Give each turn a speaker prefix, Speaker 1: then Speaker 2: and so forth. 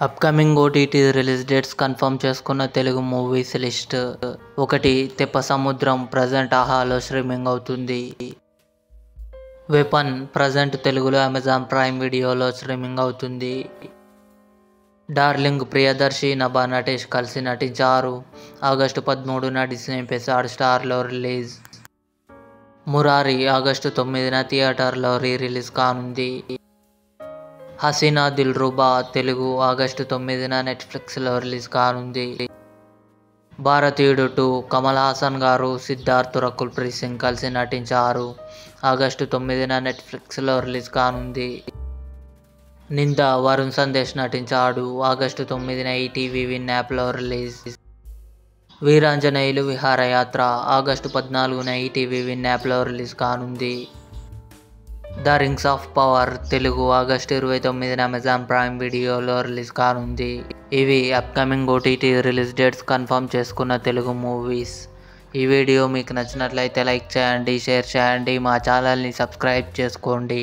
Speaker 1: Upcoming OTT release dates confirm చేసుకున్న Telugu movies list. 1. Teppasamudram present ఆహాలో streaming అవుతుంది. వెపన్ ప్రజెంట్ తెలుగులో అమెజాన్ ప్రైమ్ వీడియోలో స్ట్రీమింగ్ అవుతుంది. డార్లింగ్ ప్రియదర్శి, నభా నటేష్ కలిసి నటించారు. ఆగస్టు 13న డిస్నీ ప్లస్ హాట్‌స్టార్లో రిలీజ్. మురారి ఆగస్టు 9న థియేటర్లో రిలీజ్ కానుంది. హసీనా దిల్రుబా తెలుగు ఆగస్టు 9న నెట్ఫ్లిక్స్లో రిలీజ్ కానుంది. భారతీయుడు 2 కమల్ హాసన్ గారు, సిద్ధార్థ్, రకుల్ ప్రీత్ సింగ్ కలిసి నటించారు. ఆగస్టు 9న నెట్ఫ్లిక్స్లో రిలీజ్ కానుంది. నింద వరుణ్ సందేశ్ నటించాడు. ఆగస్టు 9న ఈటీవీ విన్ యాప్లో రిలీజ్. వీరాంజనేయులు విహారయాత్ర ఆగస్టు 14న ఈటీవీ విన్ యాప్లో రిలీజ్ కానుంది. The Rings of Power Telugu August 29న అమెజాన్ ప్రైమ్ వీడియోలో రిలీజ్ కానుంది. ఇవి upcoming OTT release dates confirm చేసుకున్న తెలుగు మూవీస్. ఈ వీడియో మీకు నచ్చినట్లయితే లైక్ చేయండి, షేర్ చేయండి, మా ఛానల్ని సబ్స్క్రైబ్ చేసుకోండి.